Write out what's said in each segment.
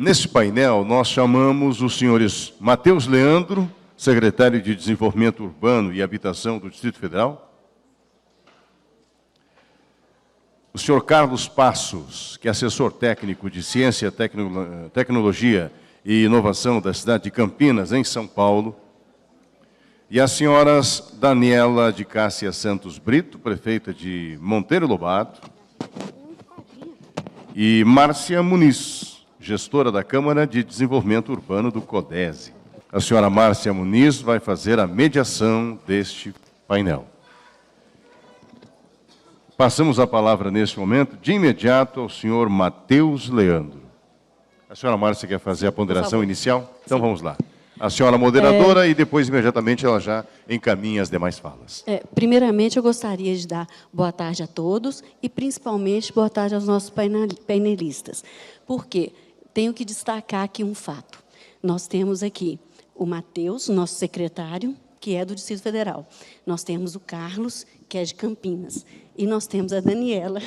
Neste painel, nós chamamos os senhores Matheus Leandro, secretário de Desenvolvimento Urbano e Habitação do Distrito Federal, o senhor Carlos Passos, que é assessor técnico de Ciência, Tecnologia e Inovação da cidade de Campinas, em São Paulo, e as senhoras Daniela de Cássia Santos Brito, prefeita de Monteiro Lobato, e Márcia Muniz, gestora da Câmara de Desenvolvimento Urbano do CODESE. A senhora Márcia Muniz vai fazer a mediação deste painel. Passamos a palavra, neste momento, de imediato, ao senhor Matheus Leandro. A senhora Márcia quer fazer a ponderação inicial? Então, vamos lá. A senhora moderadora e depois, imediatamente, ela já encaminha as demais falas. Primeiramente, eu gostaria de dar boa tarde a todos e, principalmente, boa tarde aos nossos painelistas. Por quê? Tenho que destacar aqui um fato. Nós temos aqui o Matheus, nosso secretário, que é do Distrito Federal. Nós temos o Carlos, que é de Campinas. E nós temos a Daniela,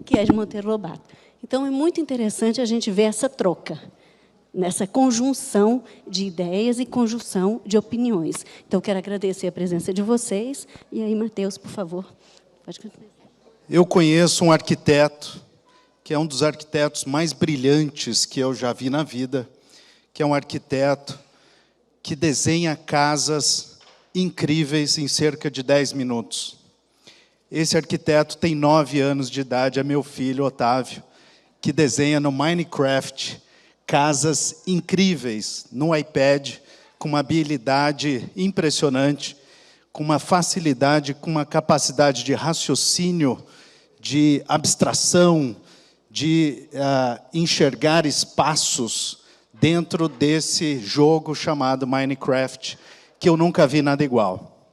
que é de Monteiro Lobato. Então, é muito interessante a gente ver essa troca, nessa conjunção de ideias e conjunção de opiniões. Então, quero agradecer a presença de vocês. E aí, Matheus, por favor, pode continuar. Eu conheço um arquiteto, que é um dos arquitetos mais brilhantes que eu já vi na vida, que é um arquiteto que desenha casas incríveis em cerca de 10 minutos. Esse arquiteto tem 9 anos de idade, é meu filho, Otávio, que desenha no Minecraft casas incríveis no iPad, com uma habilidade impressionante, com uma facilidade, com uma capacidade de raciocínio, de abstração, de enxergar espaços dentro desse jogo chamado Minecraft, que eu nunca vi nada igual.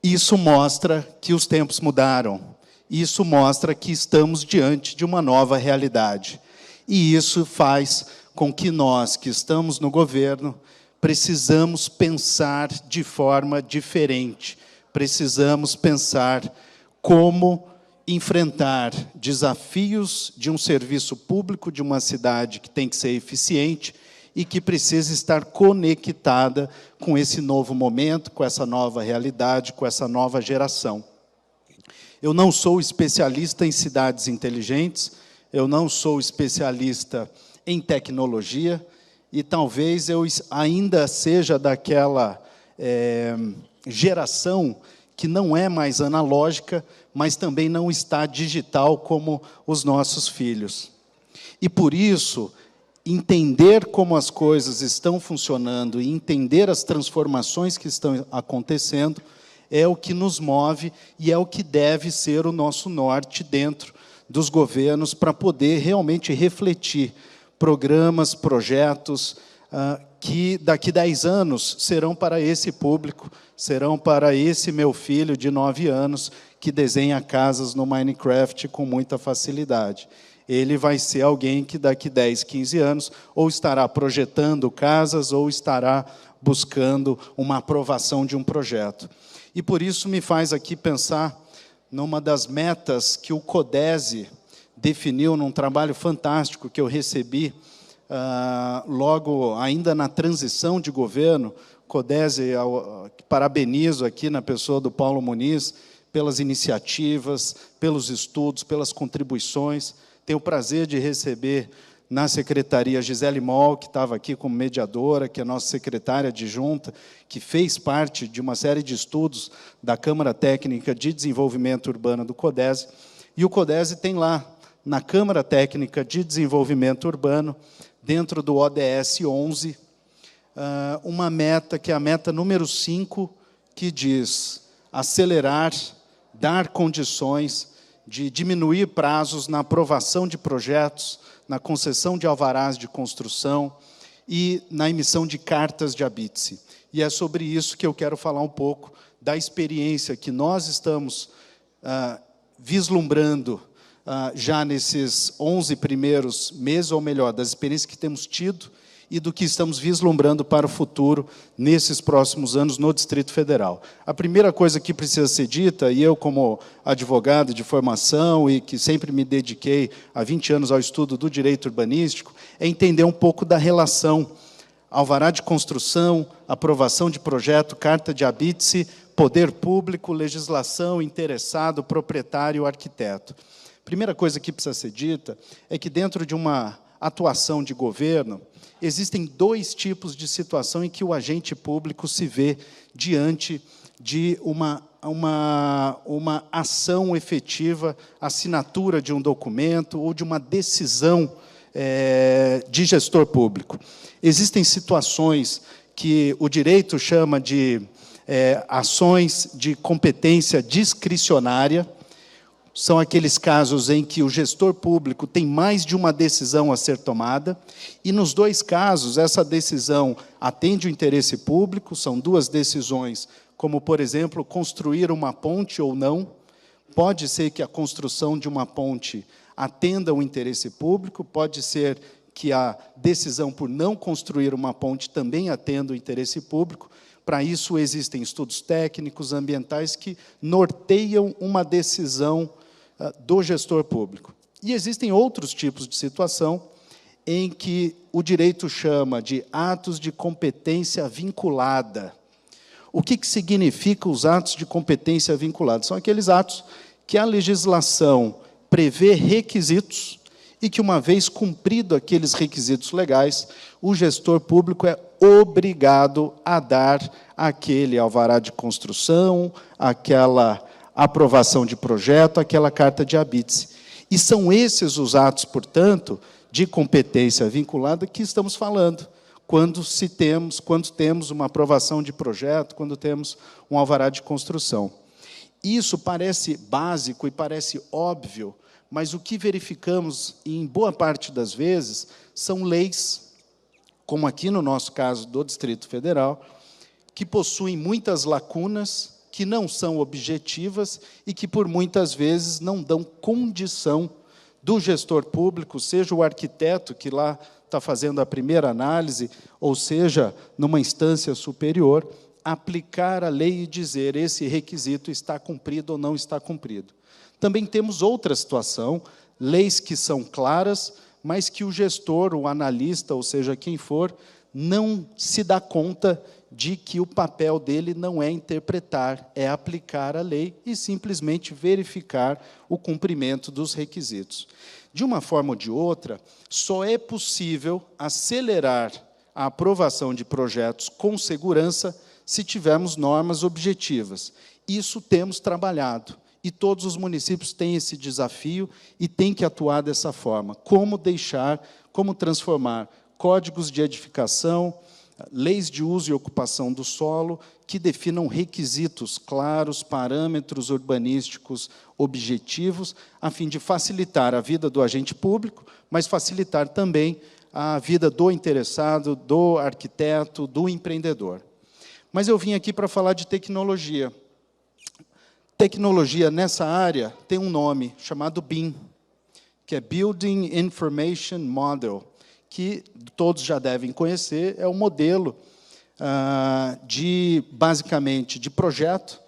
Isso mostra que os tempos mudaram. Isso mostra que estamos diante de uma nova realidade. E isso faz com que nós, que estamos no governo, precisamos pensar de forma diferente. Precisamos pensar como enfrentar desafios de um serviço público, de uma cidade que tem que ser eficiente e que precisa estar conectada com esse novo momento, com essa nova realidade, com essa nova geração. Eu não sou especialista em cidades inteligentes, eu não sou especialista em tecnologia, e talvez eu ainda seja daquela geração que não é mais analógica, mas também não está digital como os nossos filhos. E, por isso, entender como as coisas estão funcionando e entender as transformações que estão acontecendo é o que nos move e é o que deve ser o nosso norte dentro dos governos para poder realmente refletir programas, projetos que daqui 10 anos serão para esse público, serão para esse meu filho de 9 anos que desenha casas no Minecraft com muita facilidade. Ele vai ser alguém que daqui 10, 15 anos ou estará projetando casas ou estará buscando uma aprovação de um projeto. E por isso me faz aqui pensar numa das metas que o CODESE definiu num trabalho fantástico que eu recebi logo ainda na transição de governo. CODESE, parabenizo aqui na pessoa do Paulo Muniz pelas iniciativas, pelos estudos, pelas contribuições. Tenho o prazer de receber na secretaria Gisele Moll, que estava aqui como mediadora, que é nossa secretária adjunta, que fez parte de uma série de estudos da Câmara Técnica de Desenvolvimento Urbano do CODESE. E o CODESE tem lá, na Câmara Técnica de Desenvolvimento Urbano, dentro do ODS 11, uma meta, que é a meta número 5, que diz acelerar, dar condições de diminuir prazos na aprovação de projetos, na concessão de alvarás de construção e na emissão de cartas de habite-se. E é sobre isso que eu quero falar um pouco, da experiência que nós estamos vislumbrando já nesses 11 primeiros meses, ou melhor, das experiências que temos tido e do que estamos vislumbrando para o futuro nesses próximos anos no Distrito Federal. A primeira coisa que precisa ser dita, e eu como advogado de formação e que sempre me dediquei há 20 anos ao estudo do direito urbanístico, é entender um pouco da relação alvará de construção, aprovação de projeto, carta de habite-se, poder público, legislação, interessado, proprietário, arquiteto. Primeira coisa que precisa ser dita é que, dentro de uma atuação de governo, existem dois tipos de situação em que o agente público se vê diante de uma ação efetiva, assinatura de um documento ou de uma decisão de gestor público. Existem situações que o direito chama de ações de competência discricionária. São aqueles casos em que o gestor público tem mais de uma decisão a ser tomada, e, nos dois casos, essa decisão atende o interesse público, são duas decisões, como, por exemplo, construir uma ponte ou não. Pode ser que a construção de uma ponte atenda o interesse público, pode ser que a decisão por não construir uma ponte também atenda o interesse público. Para isso, existem estudos técnicos, ambientais, que norteiam uma decisão do gestor público. E existem outros tipos de situação em que o direito chama de atos de competência vinculada. O que significa os atos de competência vinculada? São aqueles atos que a legislação prevê requisitos e que, uma vez cumprido aqueles requisitos legais, o gestor público é obrigado a dar aquele alvará de construção, aquela aprovação de projeto, aquela carta de habite-se. E são esses os atos, portanto, de competência vinculada que estamos falando, quando temos uma aprovação de projeto, quando temos um alvará de construção. Isso parece básico e parece óbvio, mas o que verificamos, em boa parte das vezes, são leis, como aqui no nosso caso do Distrito Federal, que possuem muitas lacunas, que não são objetivas e que, por muitas vezes, não dão condição do gestor público, seja o arquiteto que lá está fazendo a primeira análise, ou seja, numa instância superior, aplicar a lei e dizer esse requisito está cumprido ou não está cumprido. Também temos outra situação, leis que são claras, mas que o gestor, o analista, ou seja, quem for, não se dá conta de que o papel dele não é interpretar, é aplicar a lei e simplesmente verificar o cumprimento dos requisitos. De uma forma ou de outra, só é possível acelerar a aprovação de projetos com segurança se tivermos normas objetivas. Isso temos trabalhado, e todos os municípios têm esse desafio e têm que atuar dessa forma. Como transformar códigos de edificação, leis de uso e ocupação do solo, que definam requisitos claros, parâmetros urbanísticos objetivos, a fim de facilitar a vida do agente público, mas facilitar também a vida do interessado, do arquiteto, do empreendedor. Mas eu vim aqui para falar de tecnologia. Tecnologia nessa área tem um nome, chamado BIM, que é Building Information Model, que todos já devem conhecer, é um modelo basicamente, de projeto,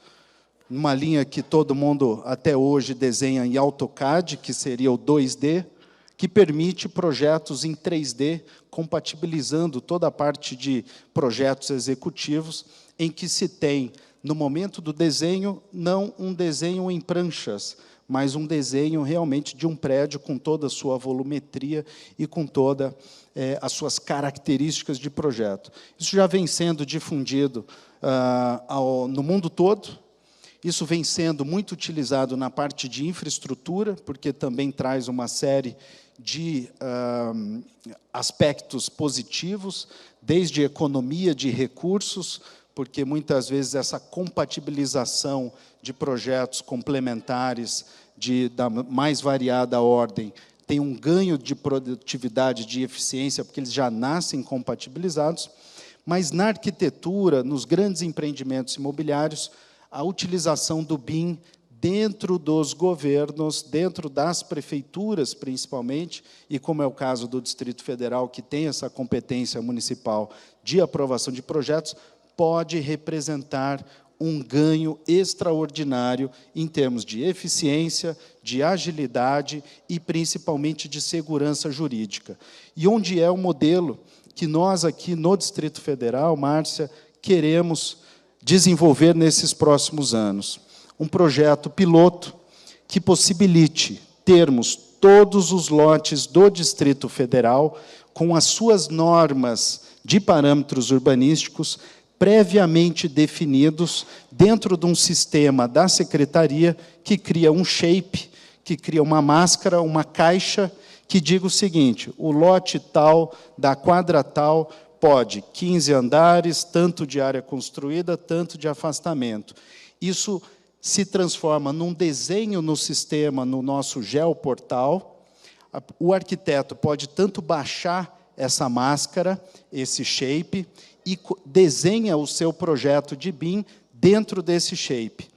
numa linha que todo mundo, até hoje, desenha em AutoCAD, que seria o 2D, que permite projetos em 3D, compatibilizando toda a parte de projetos executivos, em que se tem, no momento do desenho, não um desenho em pranchas, mas um desenho realmente de um prédio com toda a sua volumetria e com todas as suas características de projeto. Isso já vem sendo difundido no mundo todo. Isso vem sendo muito utilizado na parte de infraestrutura, porque também traz uma série de aspectos positivos, desde economia de recursos, porque muitas vezes essa compatibilização de projetos complementares da mais variada ordem tem um ganho de produtividade, de eficiência, porque eles já nascem compatibilizados, mas na arquitetura, nos grandes empreendimentos imobiliários, a utilização do BIM dentro dos governos, dentro das prefeituras, principalmente, e como é o caso do Distrito Federal, que tem essa competência municipal de aprovação de projetos, pode representar um ganho extraordinário em termos de eficiência, de agilidade e, principalmente, de segurança jurídica. E onde é o modelo que nós, aqui no Distrito Federal, Márcia, queremos desenvolver nesses próximos anos? Um projeto piloto que possibilite termos todos os lotes do Distrito Federal com as suas normas de parâmetros urbanísticos previamente definidos dentro de um sistema da Secretaria que cria um shape, que cria uma máscara, uma caixa, que diga o seguinte: o lote tal, da quadra tal, pode 15 andares, tanto de área construída, tanto de afastamento. Isso se transforma num desenho no sistema, no nosso geoportal. O arquiteto pode tanto baixar essa máscara, esse shape, e desenha o seu projeto de BIM dentro desse shape.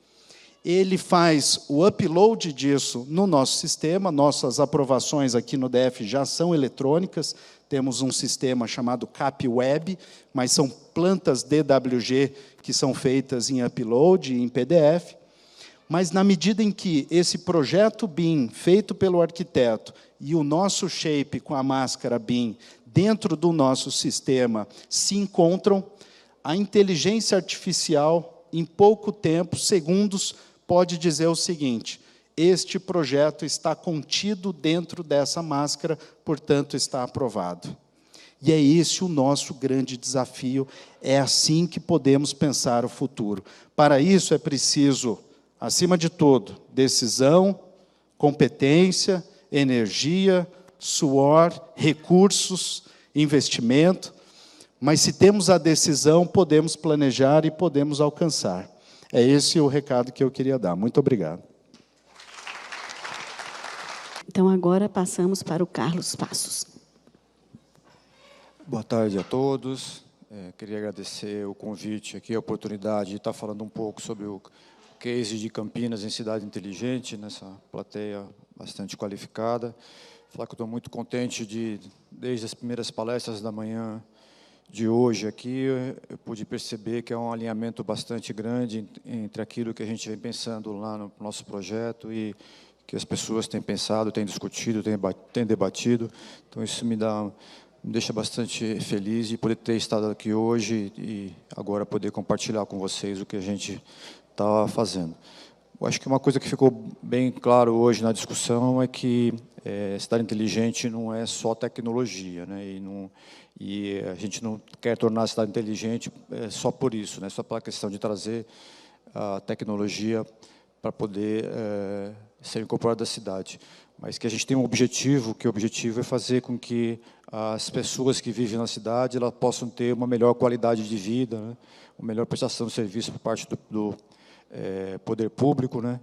Ele faz o upload disso no nosso sistema, nossas aprovações aqui no DF já são eletrônicas, temos um sistema chamado CapWeb, mas são plantas DWG que são feitas em upload e em PDF. Mas, na medida em que esse projeto BIM, feito pelo arquiteto, e o nosso shape com a máscara BIM, dentro do nosso sistema, se encontram, a inteligência artificial, em pouco tempo, segundos, pode dizer o seguinte: este projeto está contido dentro dessa máscara, portanto, está aprovado. E é esse o nosso grande desafio, é assim que podemos pensar o futuro. Para isso, é preciso, acima de tudo, decisão, competência, energia, suor, recursos, investimento, mas se temos a decisão, podemos planejar e podemos alcançar. É esse o recado que eu queria dar. Muito obrigado. Então, agora passamos para o Carlos Passos. Boa tarde a todos. Queria agradecer o convite aqui, a oportunidade de estar falando um pouco sobre o case de Campinas em cidade inteligente, nessa plateia bastante qualificada. Falar que eu estou muito contente desde as primeiras palestras da manhã de hoje aqui, eu pude perceber que é um alinhamento bastante grande entre aquilo que a gente vem pensando lá no nosso projeto e que as pessoas têm pensado, têm discutido, têm debatido. Então, isso me deixa bastante feliz de poder ter estado aqui hoje e agora poder compartilhar com vocês o que a gente está fazendo. Eu acho que uma coisa que ficou bem claro hoje na discussão é que cidade inteligente não é só tecnologia, né? E a gente não quer tornar a cidade inteligente só por isso, né? Só pela questão de trazer a tecnologia para poder ser incorporada à cidade. Mas que a gente tem um objetivo, que o objetivo é fazer com que as pessoas que vivem na cidade elas possam ter uma melhor qualidade de vida, né? Uma melhor prestação de serviço por parte do poder público, né?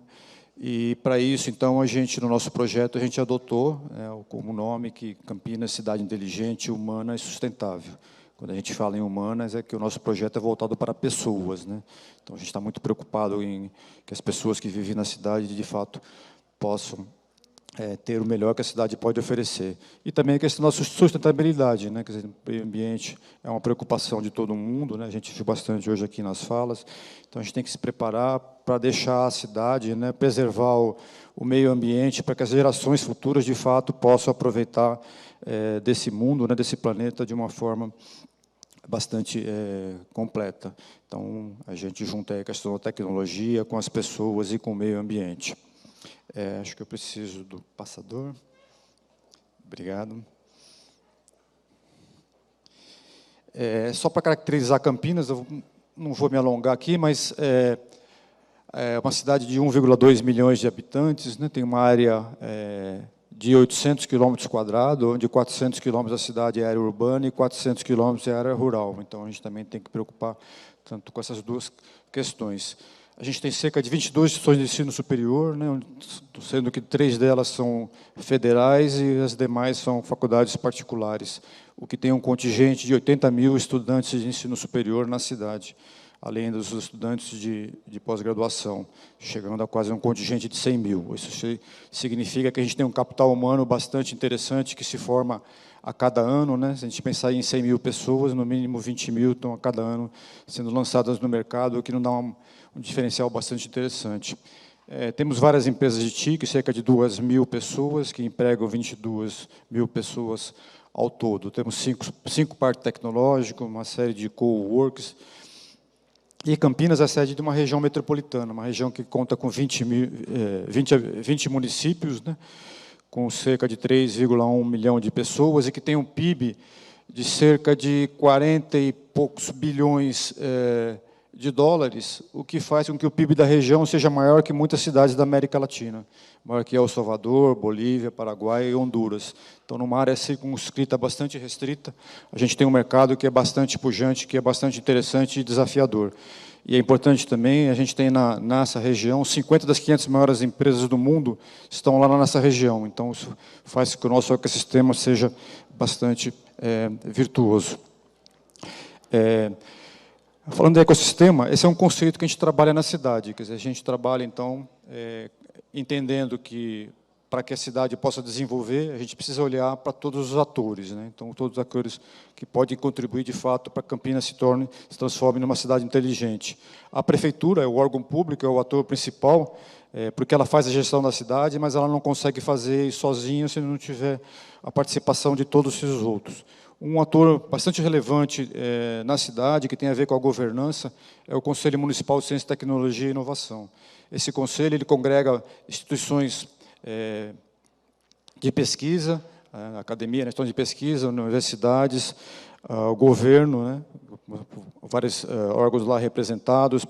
E, para isso, então, no nosso projeto, a gente adotou como nome que Campinas, cidade inteligente, humana e sustentável. Quando a gente fala em humanas, é que o nosso projeto é voltado para pessoas, né? Então, a gente está muito preocupado em que as pessoas que vivem na cidade, de fato, possam ter o melhor que a cidade pode oferecer. E também a questão da sustentabilidade, né? Quer dizer, o meio ambiente é uma preocupação de todo mundo, né? A gente viu bastante hoje aqui nas falas. Então, a gente tem que se preparar para deixar a cidade, né, preservar o meio ambiente, para que as gerações futuras, de fato, possam aproveitar desse mundo, né, desse planeta, de uma forma bastante completa. Então, a gente junta a questão da tecnologia com as pessoas e com o meio ambiente. Acho que eu preciso do passador. Obrigado. Só para caracterizar Campinas, eu não vou me alongar aqui, mas é uma cidade de 1,2 milhões de habitantes, né, tem uma área de 800 quilômetros quadrados, onde 400 quilômetros da cidade é área urbana e 400 quilômetros é área rural. Então, a gente também tem que preocupar tanto com essas duas questões. A gente tem cerca de 22 instituições de ensino superior, né, sendo que 3 delas são federais e as demais são faculdades particulares, o que tem um contingente de 80 mil estudantes de ensino superior na cidade. além dos estudantes de pós-graduação, chegando a quase um contingente de 100 mil. Isso significa que a gente tem um capital humano bastante interessante que se forma a cada ano, né? Se a gente pensar em 100 mil pessoas, no mínimo 20 mil estão a cada ano sendo lançadas no mercado, o que nos dá um diferencial bastante interessante. Temos várias empresas de TIC, cerca de 2.000 pessoas, que empregam 22 mil pessoas ao todo. Temos cinco parques tecnológicos, uma série de co-works. E Campinas é a sede de uma região metropolitana, uma região que conta com 20 municípios, né, com cerca de 3,1 milhão de pessoas, e que tem um PIB de cerca de 40 e poucos bilhões de dólares, o que faz com que o PIB da região seja maior que muitas cidades da América Latina, maior que El Salvador, Bolívia, Paraguai e Honduras. Então, numa área circunscrita bastante restrita, a gente tem um mercado que é bastante pujante, que é bastante interessante e desafiador. E é importante também, a gente tem nessa região, 50 das 500 maiores empresas do mundo estão lá na nossa região. Então, isso faz com que o nosso ecossistema seja bastante virtuoso. Falando de ecossistema, esse é um conceito que a gente trabalha na cidade. Quer dizer, a gente trabalha, então, entendendo que, para que a cidade possa desenvolver, a gente precisa olhar para todos os atores, né? Então, todos os atores que podem contribuir, de fato, para que Campinas se transforme numa cidade inteligente. A prefeitura é o órgão público, é o ator principal, porque ela faz a gestão da cidade, mas ela não consegue fazer isso sozinha se não tiver a participação de todos esses outros. Um ator bastante relevante na cidade, que tem a ver com a governança, é o Conselho Municipal de Ciência, Tecnologia e Inovação. Esse conselho ele congrega instituições de pesquisa, academia, instituições de pesquisa, universidades, o governo, né, vários órgãos lá representados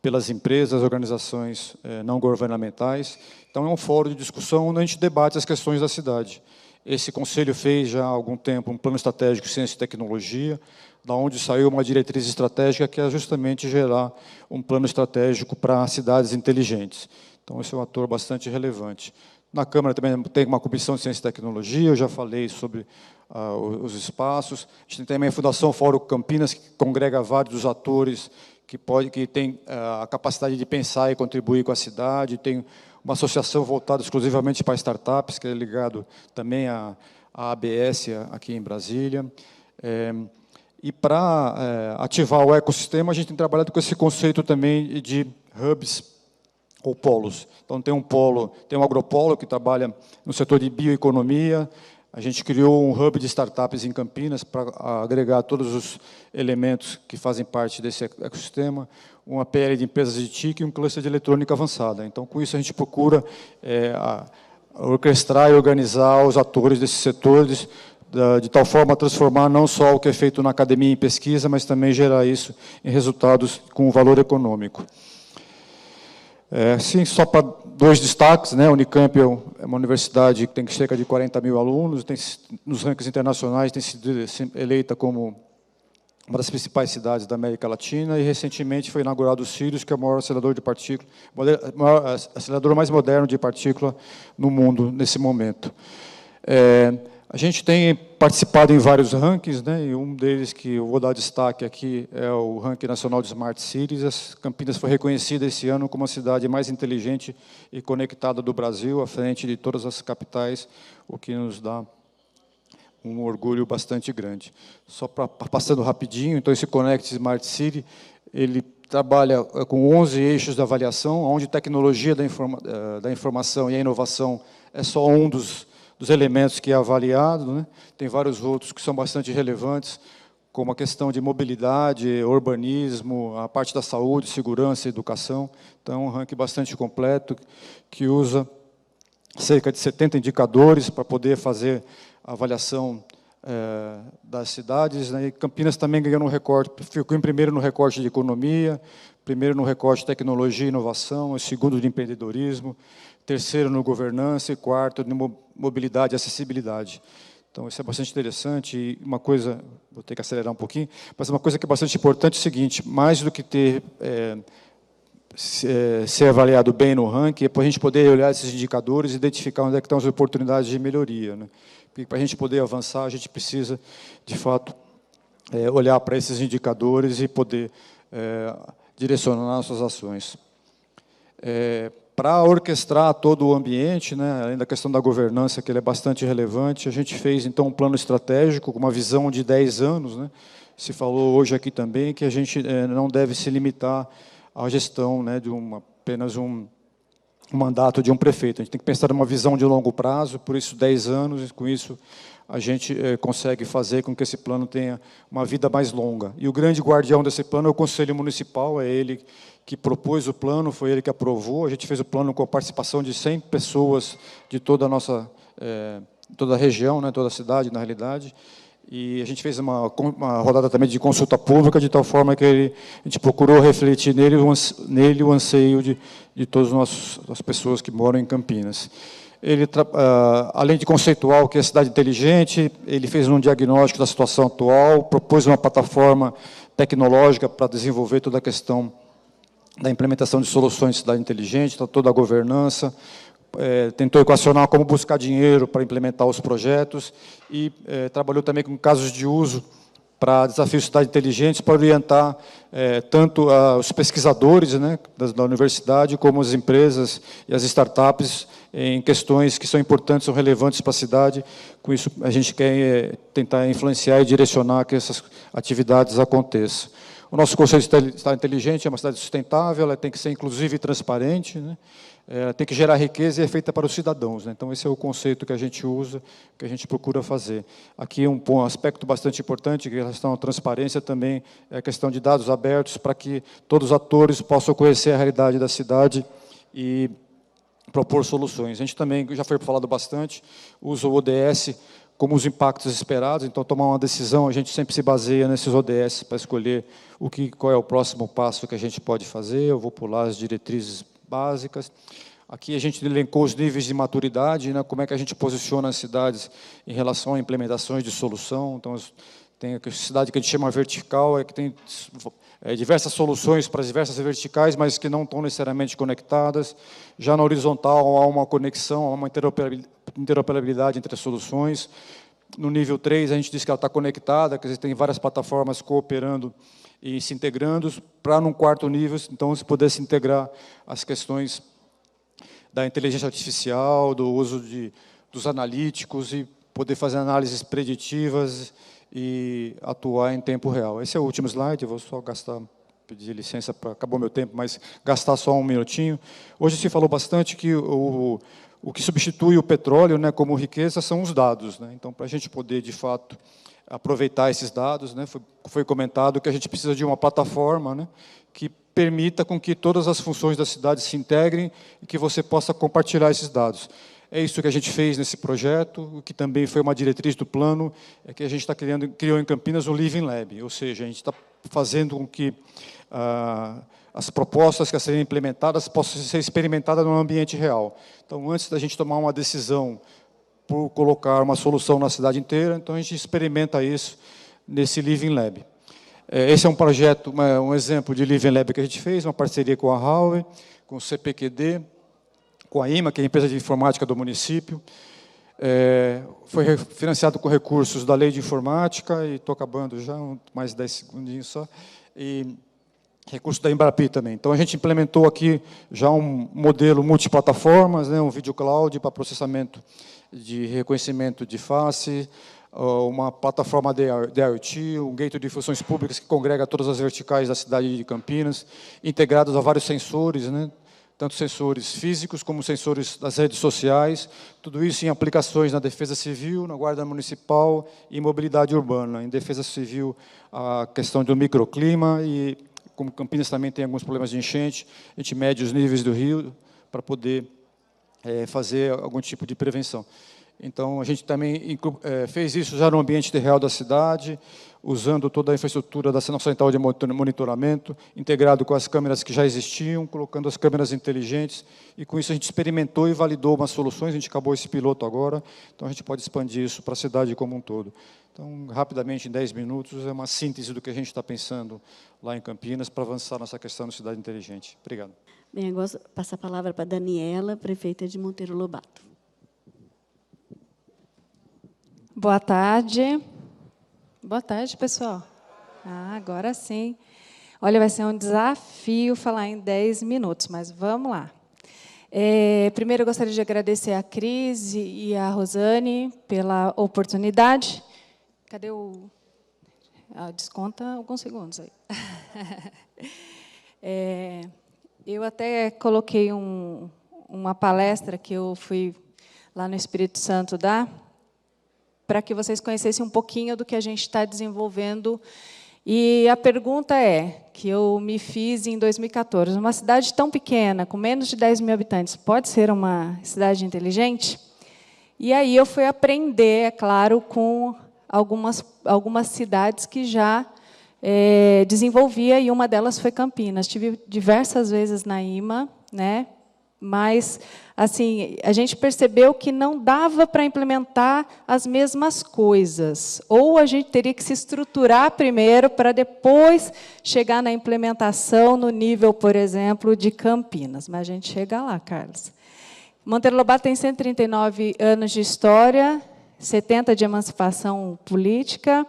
pelas empresas, organizações não governamentais. Então, é um fórum de discussão onde a gente debate as questões da cidade. Esse conselho fez já há algum tempo um plano estratégico de ciência e tecnologia, da onde saiu uma diretriz estratégica que é justamente gerar um plano estratégico para cidades inteligentes. Então, esse é um ator bastante relevante. Na Câmara também tem uma comissão de ciência e tecnologia, eu já falei sobre os espaços. A gente tem também a Fundação Fórum Campinas, que congrega vários dos atores que tem a capacidade de pensar e contribuir com a cidade, tem uma associação voltada exclusivamente para startups, que é ligado também à ABS aqui em Brasília. E para ativar o ecossistema, a gente tem trabalhado com esse conceito também de hubs ou polos. Então, tem um agropolo que trabalha no setor de bioeconomia. A gente criou um hub de startups em Campinas para agregar todos os elementos que fazem parte desse ecossistema, uma PL de empresas de TIC e um cluster de eletrônica avançada. Então, com isso, a gente procura orquestrar e organizar os atores desses setores, de tal forma a transformar não só o que é feito na academia em pesquisa, mas também gerar isso em resultados com valor econômico. Sim, só para dois destaques, né? A Unicamp é uma universidade que tem cerca de 40 mil alunos, nos rankings internacionais tem sido eleita como uma das principais cidades da América Latina, e recentemente foi inaugurado o Sirius, que é o maior acelerador de partícula, o maior acelerador mais moderno de partícula no mundo nesse momento. A gente tem participado em vários rankings, né, e um deles que eu vou dar destaque aqui é o ranking nacional de Smart Cities. Campinas foi reconhecida esse ano como a cidade mais inteligente e conectada do Brasil, à frente de todas as capitais, o que nos dá um orgulho bastante grande. Só passando rapidinho, então esse Connect Smart City, ele trabalha com 11 eixos de avaliação, onde tecnologia da informação e a inovação é só um dos elementos que é avaliado, né? Tem vários outros que são bastante relevantes, como a questão de mobilidade, urbanismo, a parte da saúde, segurança e educação. Então, é um ranking bastante completo, que usa cerca de 70 indicadores para poder fazer a avaliação das cidades, né? E Campinas também ganhou um recorte, ficou em primeiro no recorte de economia, primeiro no recorte de tecnologia e inovação, segundo de empreendedorismo, terceiro no governança e quarto no mobilidade e acessibilidade. Então, isso é bastante interessante. E uma coisa, vou ter que acelerar um pouquinho, mas uma coisa que é bastante importante é o seguinte: mais do que ser avaliado bem no ranking, é para a gente poder olhar esses indicadores e identificar onde é que estão as oportunidades de melhoria, né? Porque para a gente poder avançar, a gente precisa, de fato, olhar para esses indicadores e poder direcionar nossas ações. Para orquestrar todo o ambiente, né, além da questão da governança, que ele é bastante relevante, a gente fez, então, um plano estratégico com uma visão de 10 anos. Né, se falou hoje aqui também que a gente não deve se limitar à gestão, né, de apenas um mandato de um prefeito. A gente tem que pensar numa visão de longo prazo, por isso 10 anos, e com isso a gente consegue fazer com que esse plano tenha uma vida mais longa. E o grande guardião desse plano é o Conselho Municipal, é ele que propôs o plano, foi ele que aprovou. A gente fez o plano com a participação de 100 pessoas de toda a nossa, toda a região, né, toda a cidade, na realidade. E a gente fez uma rodada também de consulta pública, de tal forma que a gente procurou refletir nele o anseio de todas as pessoas que moram em Campinas. Ele, além de conceituar o que é cidade inteligente, ele fez um diagnóstico da situação atual, propôs uma plataforma tecnológica para desenvolver toda a questão da implementação de soluções de cidade inteligente, toda a governança, tentou equacionar como buscar dinheiro para implementar os projetos e trabalhou também com casos de uso para desafios de cidade inteligentes, para orientar tanto os pesquisadores, né, da universidade, como as empresas e as startups em questões que são importantes, são relevantes para a cidade. Com isso, a gente quer tentar influenciar e direcionar que essas atividades aconteçam. O nosso conceito de cidade inteligente é uma cidade sustentável, ela tem que ser inclusiva e transparente, né? Tem que gerar riqueza e é feita para os cidadãos. Né? Então, esse é o conceito que a gente usa, que a gente procura fazer. Aqui, um aspecto bastante importante, que é a questão da transparência também, é a questão de dados abertos, para que todos os atores possam conhecer a realidade da cidade e propor soluções. A gente também, já foi falado bastante, usa o ODS como os impactos esperados. Então, tomar uma decisão, a gente sempre se baseia nesses ODS para escolher qual é o próximo passo que a gente pode fazer. Eu vou pular as diretrizes básicas. Aqui a gente elencou os níveis de maturidade, né, como é que a gente posiciona as cidades em relação a implementações de solução. Então, tem a cidade que a gente chama vertical, que tem diversas soluções para as diversas verticais, mas que não estão necessariamente conectadas. Já na horizontal, há uma conexão, há uma interoperabilidade entre as soluções. No nível 3, a gente diz que ela está conectada, quer dizer, tem várias plataformas cooperando e se integrando, para, num quarto nível, então, se pudesse integrar as questões da inteligência artificial, do uso dos analíticos e poder fazer análises preditivas e atuar em tempo real. Esse é o último slide, eu vou só pedir licença, acabou meu tempo, mas gastar só um minutinho. Hoje se falou bastante que o que substitui o petróleo, né, como riqueza são os dados. Né? Então, para a gente poder, de fato, aproveitar esses dados, né, foi comentado que a gente precisa de uma plataforma, né, que permita com que todas as funções da cidade se integrem e que você possa compartilhar esses dados. É isso que a gente fez nesse projeto, o que também foi uma diretriz do plano, é que a gente criou em Campinas o Living Lab, ou seja, a gente está fazendo com que as propostas que a serem implementadas possam ser experimentadas no ambiente real. Então, antes da gente tomar uma decisão por colocar uma solução na cidade inteira, então a gente experimenta isso nesse Living Lab. Esse é um projeto, um exemplo de Living Lab que a gente fez, uma parceria com a Huawei, com o CPQD, com a IMA, que é a empresa de informática do município. Foi financiado com recursos da Lei de Informática, e estou acabando já, mais 10 segundinhos só, e recurso da Embrapi também. Então, a gente implementou aqui já um modelo multiplataformas, né, um vídeo cloud para processamento de reconhecimento de face, uma plataforma de IoT, um gateway de funções públicas que congrega todas as verticais da cidade de Campinas, integrados a vários sensores, né, tanto sensores físicos como sensores das redes sociais, tudo isso em aplicações na Defesa Civil, na Guarda Municipal e mobilidade urbana. Em Defesa Civil, a questão do microclima, e como Campinas também tem alguns problemas de enchente, a gente mede os níveis do rio para poder fazer algum tipo de prevenção. Então, a gente também fez isso já no ambiente real da cidade, usando toda a infraestrutura da nossa central de monitoramento, integrado com as câmeras que já existiam, colocando as câmeras inteligentes, e com isso a gente experimentou e validou umas soluções, a gente acabou esse piloto agora, então a gente pode expandir isso para a cidade como um todo. Então, rapidamente, em 10 minutos, é uma síntese do que a gente está pensando lá em Campinas para avançar nessa questão da cidade inteligente. Obrigado. Bem, agora passo a palavra para a Daniela, prefeita de Monteiro Lobato. Boa tarde. Boa tarde, pessoal. Agora sim. Olha, vai ser um desafio falar em 10 minutos, mas vamos lá. Primeiro, eu gostaria de agradecer a Cris e a Rosane pela oportunidade. Cadê o... desconta alguns segundos aí. Eu até coloquei uma palestra que eu fui lá no Espírito Santo dar, para que vocês conhecessem um pouquinho do que a gente está desenvolvendo. E a pergunta que eu me fiz em 2014, uma cidade tão pequena, com menos de 10 mil habitantes, pode ser uma cidade inteligente? E aí eu fui aprender, é claro, com algumas cidades que já desenvolvia, e uma delas foi Campinas. Tive diversas vezes na IMA, né? Mas assim, a gente percebeu que não dava para implementar as mesmas coisas. Ou a gente teria que se estruturar primeiro para depois chegar na implementação no nível, por exemplo, de Campinas. Mas a gente chega lá, Carlos. Monteiro Lobato tem 139 anos de história, 70 de emancipação política,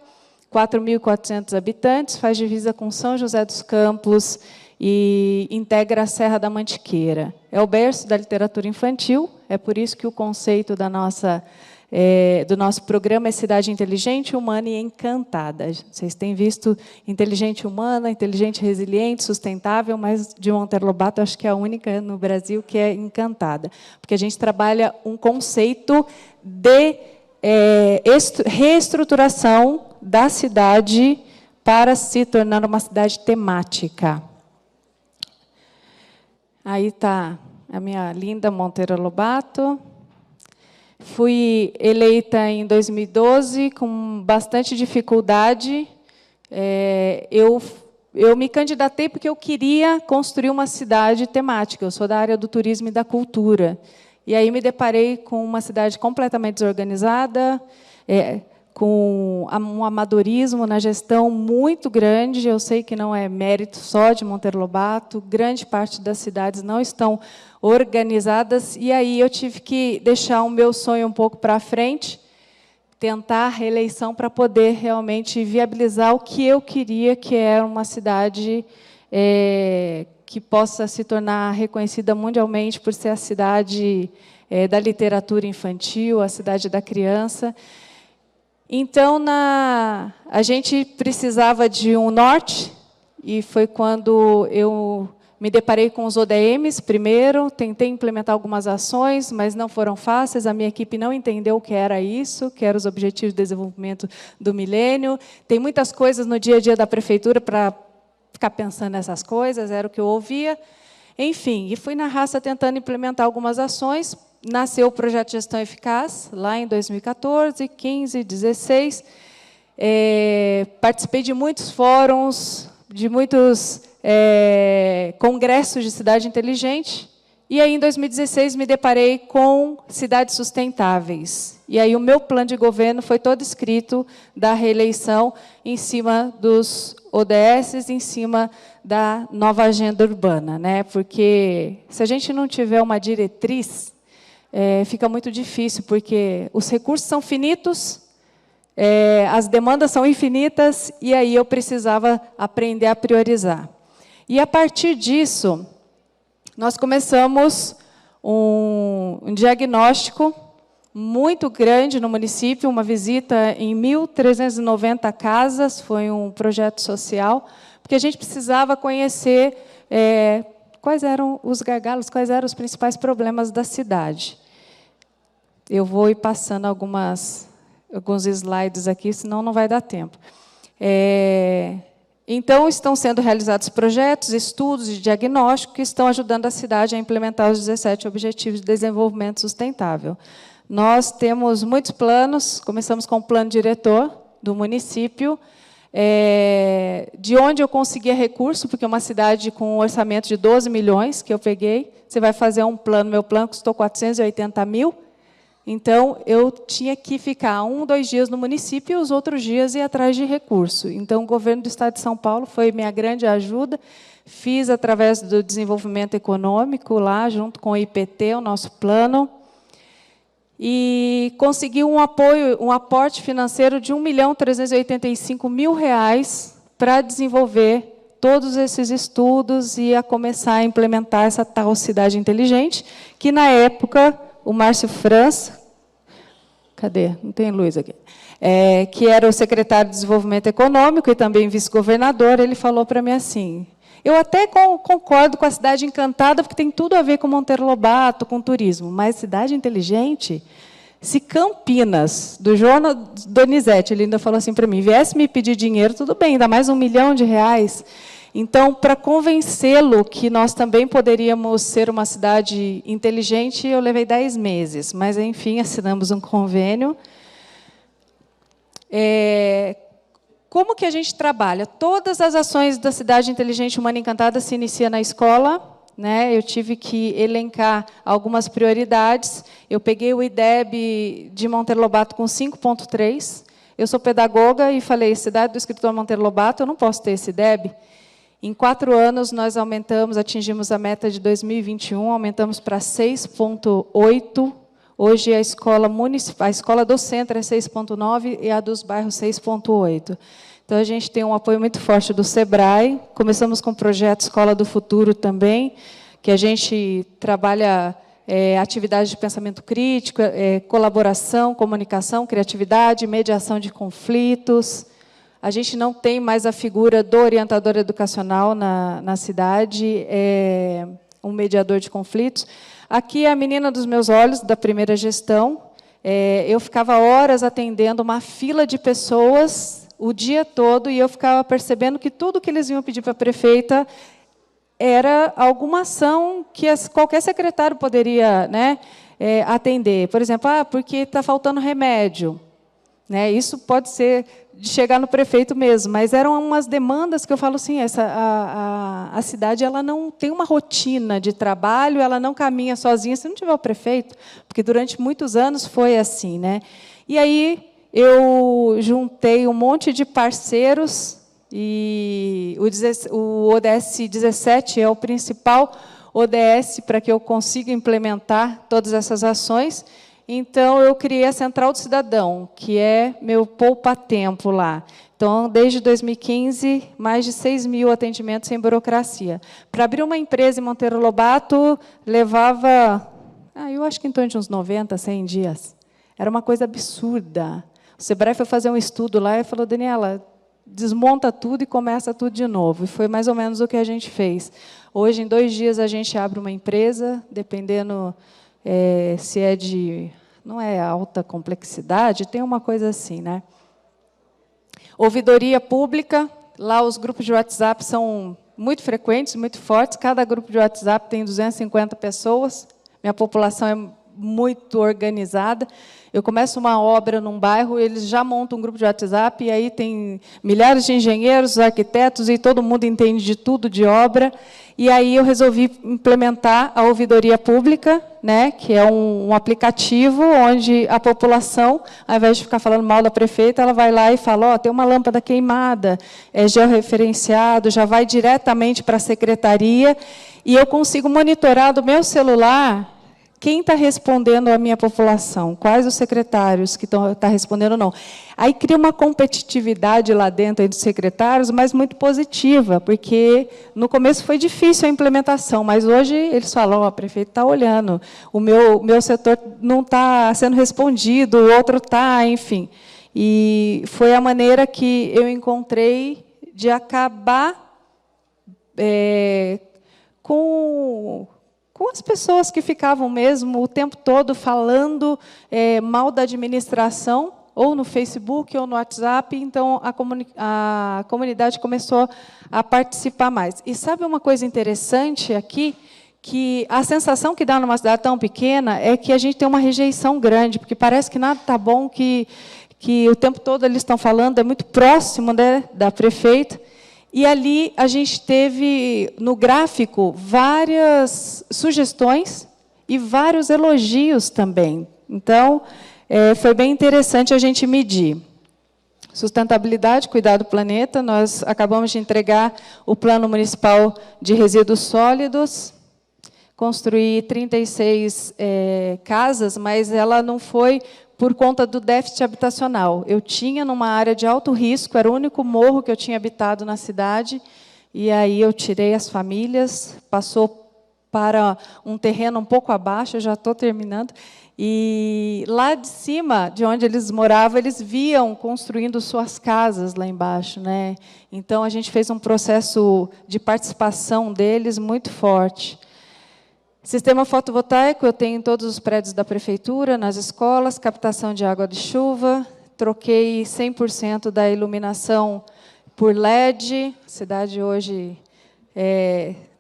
4.400 habitantes, faz divisa com São José dos Campos e integra a Serra da Mantiqueira. É o berço da literatura infantil, é por isso que o conceito do nosso programa é Cidade Inteligente, Humana e Encantada. Vocês têm visto inteligente humana, inteligente resiliente, sustentável, mas de Monteiro Lobato acho que é a única no Brasil que é encantada, porque a gente trabalha um conceito de reestruturação da cidade para se tornar uma cidade temática. Aí está a minha linda Monteiro Lobato. Fui eleita em 2012 com bastante dificuldade. Eu me candidatei porque eu queria construir uma cidade temática. Eu sou da área do turismo e da cultura. E aí me deparei com uma cidade completamente desorganizada, com um amadorismo na gestão muito grande. Eu sei que não é mérito só de Monteiro Lobato, grande parte das cidades não estão organizadas, e aí eu tive que deixar o meu sonho um pouco para frente, tentar a reeleição para poder realmente viabilizar o que eu queria, que era uma cidade que possa se tornar reconhecida mundialmente por ser a cidade da literatura infantil, a cidade da criança. Então, a gente precisava de um norte, e foi quando eu me deparei com os ODMs primeiro, tentei implementar algumas ações, mas não foram fáceis, a minha equipe não entendeu o que era isso, que eram os Objetivos de Desenvolvimento do Milênio. Tem muitas coisas no dia a dia da prefeitura para ficar pensando nessas coisas, era o que eu ouvia. Enfim, e fui na raça tentando implementar algumas ações. Nasceu o Projeto Gestão Eficaz, lá em 2014, 15, 16. Participei de muitos fóruns, de muitos congressos de cidade inteligente, e aí, em 2016, me deparei com cidades sustentáveis. E aí o meu plano de governo foi todo escrito da reeleição em cima dos ODS, em cima da nova agenda urbana, né? Porque se a gente não tiver uma diretriz, fica muito difícil, porque os recursos são finitos, as demandas são infinitas, e aí eu precisava aprender a priorizar. E, a partir disso, nós começamos um diagnóstico muito grande no município, uma visita em 1.390 casas, foi um projeto social, porque a gente precisava conhecer quais eram os gargalos, quais eram os principais problemas da cidade. Eu vou ir passando alguns slides aqui, senão não vai dar tempo. Então, estão sendo realizados projetos, estudos de diagnóstico que estão ajudando a cidade a implementar os 17 Objetivos de Desenvolvimento Sustentável. Nós temos muitos planos, começamos com o plano diretor do município, de onde eu conseguia recurso, porque uma cidade com um orçamento de 12 milhões, que eu peguei, você vai fazer um plano, meu plano custou 480 mil, então, eu tinha que ficar 1, 2 dias no município e os outros dias ir atrás de recurso. Então, o governo do Estado de São Paulo foi minha grande ajuda. Fiz através do desenvolvimento econômico, lá, junto com o IPT, o nosso plano. E consegui um aporte financeiro de R$ 1.385.000 para desenvolver todos esses estudos e a começar a implementar essa tal cidade inteligente, que, na época, o Márcio França, cadê? Não tem luz aqui. Que era o secretário de Desenvolvimento Econômico e também vice-governador, ele falou para mim assim, eu até concordo com a cidade encantada, porque tem tudo a ver com Monteiro Lobato, com turismo, mas cidade inteligente, se Campinas, do João Donizete, ele ainda falou assim para mim, viesse me pedir dinheiro, tudo bem, dá mais R$1 milhão. Então, para convencê-lo que nós também poderíamos ser uma cidade inteligente, eu levei 10 meses, mas, enfim, assinamos um convênio. Como que a gente trabalha? Todas as ações da Cidade Inteligente Humana Encantada se iniciam na escola, né? Eu tive que elencar algumas prioridades. Eu peguei o IDEB de Monteiro Lobato com 5,3. Eu sou pedagoga e falei, cidade do escritor Monteiro Lobato, eu não posso ter esse IDEB. Em 4 anos, nós atingimos a meta de 2021, aumentamos para 6,8. Hoje, a escola do centro é 6,9 e a dos bairros 6,8. Então, a gente tem um apoio muito forte do SEBRAE. Começamos com o projeto Escola do Futuro também, que a gente trabalha atividades de pensamento crítico, colaboração, comunicação, criatividade, mediação de conflitos. A gente não tem mais a figura do orientador educacional na cidade, um mediador de conflitos. Aqui é a menina dos meus olhos, da primeira gestão. Eu ficava horas atendendo uma fila de pessoas o dia todo, e eu ficava percebendo que tudo que eles iam pedir para a prefeita era alguma ação que qualquer secretário poderia, né, atender. Por exemplo, porque está faltando remédio. Né, isso pode ser de chegar no prefeito mesmo, mas eram umas demandas que eu falo assim, a cidade ela não tem uma rotina de trabalho, ela não caminha sozinha se não tiver o prefeito, porque durante muitos anos foi assim, né? E aí eu juntei um monte de parceiros, e o ODS 17 é o principal ODS para que eu consiga implementar todas essas ações. Então, eu criei a Central do Cidadão, que é meu poupa-tempo lá. Então, desde 2015, mais de 6 mil atendimentos sem burocracia. Para abrir uma empresa em Monteiro Lobato, levava, eu acho que em torno de uns 90, 100 dias. Era uma coisa absurda. O SEBRAE foi fazer um estudo lá e falou, Daniela, desmonta tudo e começa tudo de novo. E foi mais ou menos o que a gente fez. Hoje, em 2 dias, a gente abre uma empresa, dependendo... se é não é alta complexidade, tem uma coisa assim, né? Ouvidoria pública, lá os grupos de WhatsApp são muito frequentes, muito fortes, cada grupo de WhatsApp tem 250 pessoas, minha população é muito organizada. Eu começo uma obra num bairro, eles já montam um grupo de WhatsApp, e aí tem milhares de engenheiros, arquitetos, e todo mundo entende de tudo de obra. E aí eu resolvi implementar a ouvidoria pública, né, que é um aplicativo onde a população, ao invés de ficar falando mal da prefeita, ela vai lá e fala, tem uma lâmpada queimada, é georreferenciado, já vai diretamente para a secretaria, e eu consigo monitorar do meu celular quem está respondendo à minha população, quais os secretários que estão respondendo ou não. Aí cria uma competitividade lá dentro entre os secretários, mas muito positiva, porque no começo foi difícil a implementação, mas hoje eles falam, a prefeita está olhando, o meu setor não está sendo respondido, o outro está, enfim. E foi a maneira que eu encontrei de acabar com as pessoas que ficavam mesmo o tempo todo falando mal da administração, ou no Facebook, ou no WhatsApp. Então, a comunidade começou a participar mais. E sabe uma coisa interessante aqui? Que a sensação que dá numa cidade tão pequena é que a gente tem uma rejeição grande, porque parece que nada está bom, que o tempo todo eles estão falando, é muito próximo, né, da prefeita. E ali a gente teve, no gráfico, várias sugestões e vários elogios também. Então, foi bem interessante a gente medir. Sustentabilidade, cuidar do planeta. Nós acabamos de entregar o Plano Municipal de Resíduos Sólidos, construir 36 casas, mas ela não foi por conta do déficit habitacional. Eu tinha numa área de alto risco, era o único morro que eu tinha habitado na cidade, e aí eu tirei as famílias, passou para um terreno um pouco abaixo, eu já estou terminando, e lá de cima, de onde eles moravam, eles viam construindo suas casas lá embaixo, né? Então, a gente fez um processo de participação deles muito forte. Sistema fotovoltaico eu tenho em todos os prédios da prefeitura, nas escolas, captação de água de chuva, troquei 100% da iluminação por LED, a cidade hoje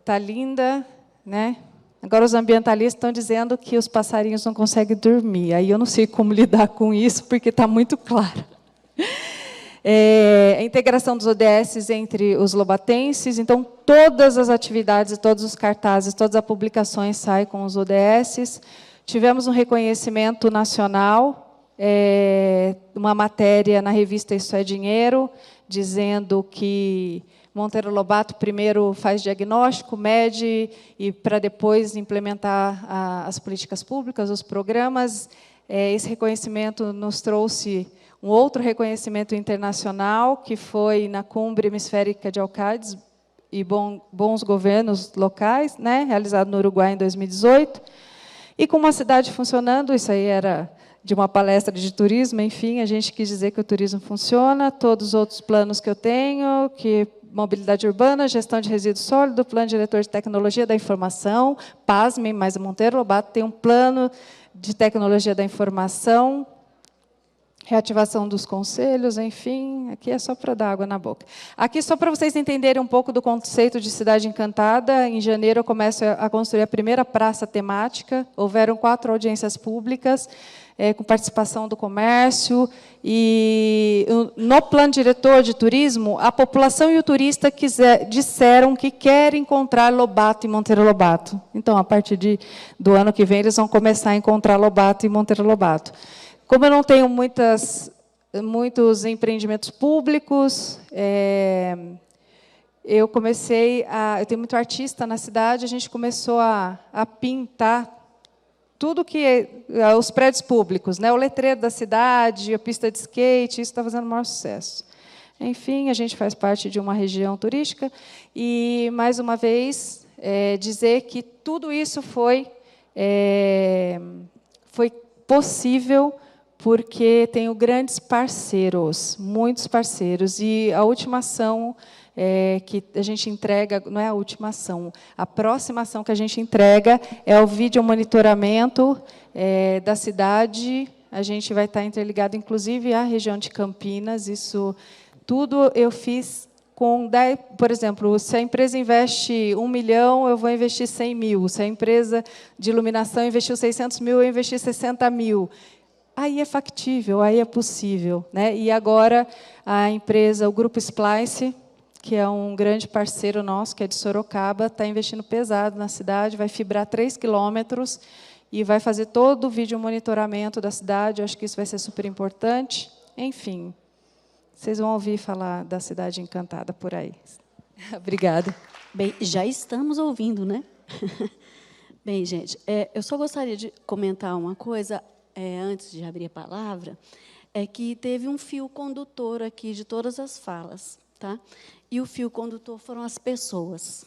está linda, né? Agora, os ambientalistas estão dizendo que os passarinhos não conseguem dormir. Aí eu não sei como lidar com isso, porque está muito claro. A integração dos ODS entre os lobatenses. Então, todas as atividades, todos os cartazes, todas as publicações saem com os ODS. Tivemos um reconhecimento nacional, uma matéria na revista Isso é Dinheiro, dizendo que Monteiro Lobato primeiro faz diagnóstico, mede, e para depois implementar as políticas públicas, os programas. Esse reconhecimento nos trouxe um outro reconhecimento internacional, que foi na Cumbre Hemisférica de Alcaldes e Bons Governos Locais, né, realizado no Uruguai em 2018. E com uma cidade funcionando, isso aí era de uma palestra de turismo, enfim, a gente quis dizer que o turismo funciona, todos os outros planos que eu tenho, que mobilidade urbana, gestão de resíduos sólidos, plano diretor de tecnologia da informação, pasmem, mas Monteiro Lobato tem um plano de tecnologia da informação, reativação dos conselhos, enfim, aqui é só para dar água na boca. Aqui, só para vocês entenderem um pouco do conceito de cidade encantada, em janeiro eu começo a construir a primeira praça temática, houveram 4 audiências públicas, com participação do comércio, e no plano diretor de turismo, a população e o turista disseram que querem encontrar Lobato e Monteiro Lobato. Então, a partir do ano que vem, eles vão começar a encontrar Lobato e Monteiro Lobato. Como eu não tenho muitos empreendimentos públicos, eu tenho muito artista na cidade, a gente começou a pintar tudo que os prédios públicos, né, o letreiro da cidade, a pista de skate, isso está fazendo o maior sucesso. Enfim, a gente faz parte de uma região turística e, mais uma vez, dizer que tudo isso foi possível porque tenho grandes parceiros, muitos parceiros, e a última ação que a gente entrega, não é a última ação, a próxima ação que a gente entrega é o vídeo monitoramento da cidade. A gente vai estar interligado, inclusive, à região de Campinas. Isso tudo eu fiz com 10, por exemplo, se a empresa investe 1 milhão, eu vou investir 100 mil. Se a empresa de iluminação investiu 600 mil, eu investi 60 mil. Aí é factível, aí é possível, né? E agora a empresa, o Grupo Splice, que é um grande parceiro nosso, que é de Sorocaba, está investindo pesado na cidade, vai fibrar 3 quilômetros e vai fazer todo o vídeo monitoramento da cidade. Eu acho que isso vai ser super importante. Enfim, vocês vão ouvir falar da cidade encantada por aí. Obrigada. Bem, já estamos ouvindo, né? Bem, gente, eu só gostaria de comentar uma coisa, antes de abrir a palavra, que teve um fio condutor aqui de todas as falas, tá? E o fio condutor foram as pessoas,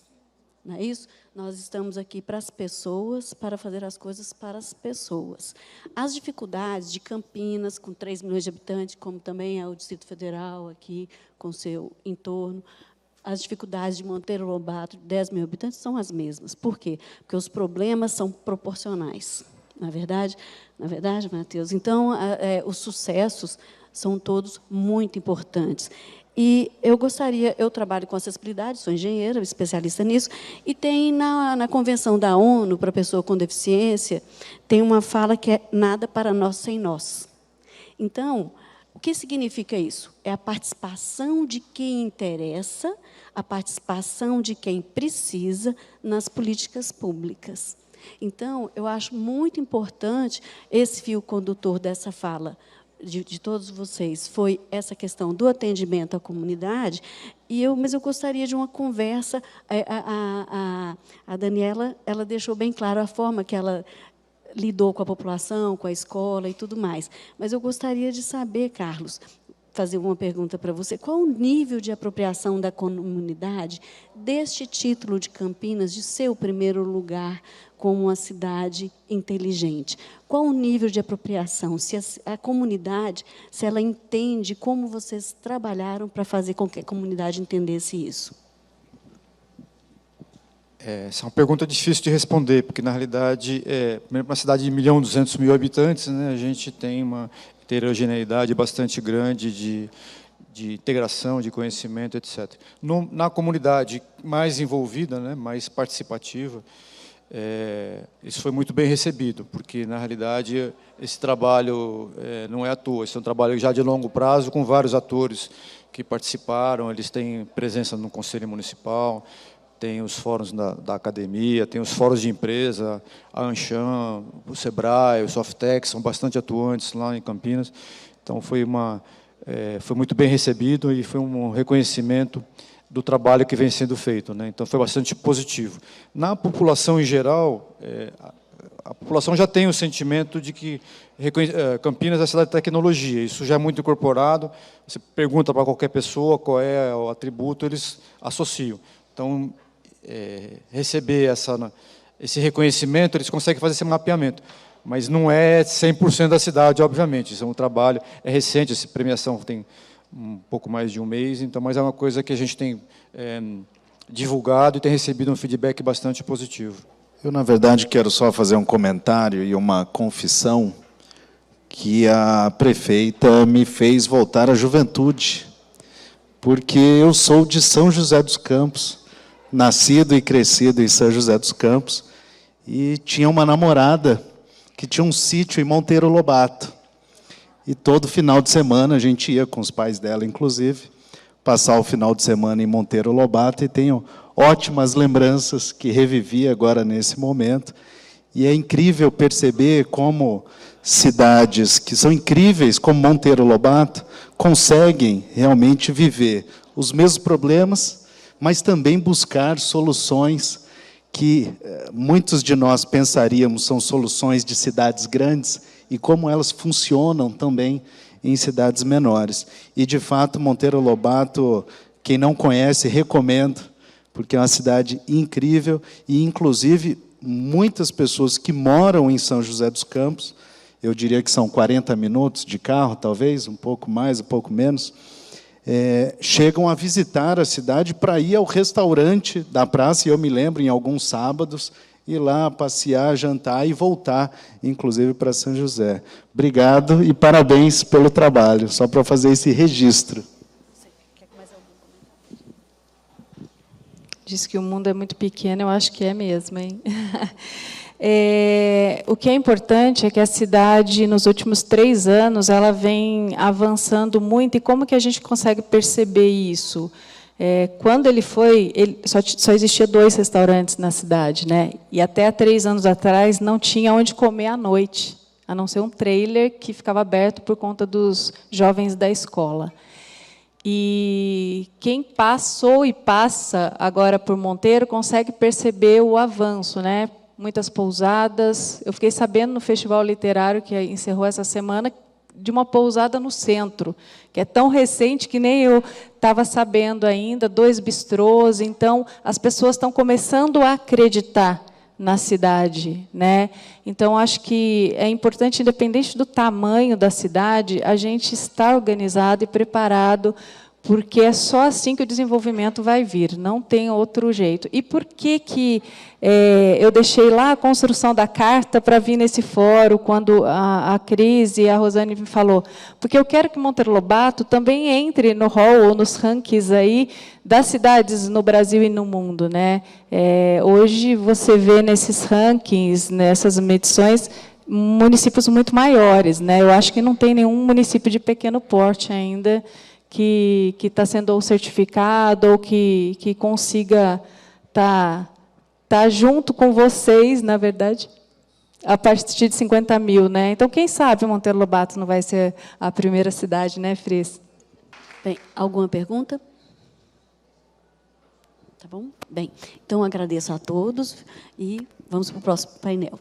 não é isso? Nós estamos aqui para as pessoas, para fazer as coisas para as pessoas. As dificuldades de Campinas, com 3 milhões de habitantes, como também é o Distrito Federal, aqui, com seu entorno, as dificuldades de Monteiro Lobato, de 10 mil habitantes, são as mesmas. Por quê? Porque os problemas são proporcionais. Não é verdade? Não é verdade, Matheus? Então, os sucessos são todos muito importantes. E eu trabalho com acessibilidade, sou engenheira, especialista nisso, e tem na Convenção da ONU para a pessoa com deficiência, tem uma fala que é nada para nós sem nós. Então, o que significa isso? É a participação de quem interessa, a participação de quem precisa nas políticas públicas. Então, eu acho muito importante esse fio condutor dessa fala de todos vocês, foi essa questão do atendimento à comunidade, mas eu gostaria de uma conversa. A Daniela, ela deixou bem claro a forma que ela lidou com a população, com a escola e tudo mais. Mas eu gostaria de saber, Carlos, fazer uma pergunta para você. Qual o nível de apropriação da comunidade deste título de Campinas, de ser o primeiro lugar como uma cidade inteligente? Qual o nível de apropriação? Se a comunidade, se ela entende como vocês trabalharam para fazer com que a comunidade entendesse isso? Essa é uma pergunta difícil de responder, porque, na realidade, uma cidade de 1.200.000 habitantes, né, a gente tem uma heterogeneidade bastante grande de integração, de conhecimento, etc. Na comunidade mais envolvida, né, mais participativa, isso foi muito bem recebido, porque, na realidade, esse trabalho não é à toa, esse é um trabalho já de longo prazo, com vários atores que participaram, eles têm presença no Conselho Municipal, tem os fóruns da academia, tem os fóruns de empresa, a Anshan, o Sebrae, o Softex, são bastante atuantes lá em Campinas. Então, foi muito bem recebido e foi um reconhecimento do trabalho que vem sendo feito, né? Então, foi bastante positivo. Na população em geral, a população já tem o sentimento de que Campinas é a cidade de tecnologia, isso já é muito incorporado, você pergunta para qualquer pessoa qual é o atributo, eles associam. Então, receber esse reconhecimento, eles conseguem fazer esse mapeamento. Mas não é 100% da cidade, obviamente. Isso é um trabalho, é recente, essa premiação tem um pouco mais de um mês, então, mas é uma coisa que a gente tem divulgado e tem recebido um feedback bastante positivo. Eu, na verdade, quero só fazer um comentário e uma confissão que a prefeita me fez voltar à juventude, porque eu sou de São José dos Campos, nascido e crescido em São José dos Campos, e tinha uma namorada que tinha um sítio em Monteiro Lobato. E todo final de semana a gente ia com os pais dela, inclusive, passar o final de semana em Monteiro Lobato, e tenho ótimas lembranças que revivi agora nesse momento. E é incrível perceber como cidades que são incríveis, como Monteiro Lobato, conseguem realmente viver os mesmos problemas, mas também buscar soluções que muitos de nós pensaríamos são soluções de cidades grandes, e como elas funcionam também em cidades menores. E, de fato, Monteiro Lobato, quem não conhece, recomendo, porque é uma cidade incrível, e, inclusive, muitas pessoas que moram em São José dos Campos, eu diria que são 40 minutos de carro, talvez, um pouco mais, um pouco menos, chegam a visitar a cidade para ir ao restaurante da praça, e eu me lembro, em alguns sábados, ir lá passear, jantar e voltar, inclusive, para São José. Obrigado e parabéns pelo trabalho, só para fazer esse registro. Diz que o mundo é muito pequeno, eu acho que é mesmo, hein? O que é importante é que a cidade, nos últimos 3 anos, ela vem avançando muito. E como que a gente consegue perceber isso? Quando ele foi, só existia 2 restaurantes na cidade, né? E até há 3 anos atrás não tinha onde comer à noite, a não ser um trailer que ficava aberto por conta dos jovens da escola. E quem passou e passa agora por Monteiro consegue perceber o avanço, né? Muitas pousadas. Eu fiquei sabendo no Festival Literário, que encerrou essa semana, de uma pousada no centro, que é tão recente que nem eu estava sabendo ainda, 2 bistrôs. Então, as pessoas estão começando a acreditar na cidade, né? Então, acho que é importante, independente do tamanho da cidade, a gente estar organizado e preparado, porque é só assim que o desenvolvimento vai vir, não tem outro jeito. E por que eu deixei lá a construção da carta para vir nesse fórum, quando a Cris e a Rosane me falou? Porque eu quero que Monteiro Lobato também entre no hall ou nos rankings aí das cidades no Brasil e no mundo, né? Hoje você vê nesses rankings, nessas medições, municípios muito maiores, né? Eu acho que não tem nenhum município de pequeno porte ainda que está sendo ou certificado ou que consiga estar junto com vocês, na verdade, a partir de 50 mil, né? Então, quem sabe Monteiro Lobato não vai ser a primeira cidade, né, Fris? Bem, alguma pergunta? Tá bom? Bem, então agradeço a todos e vamos para o próximo painel.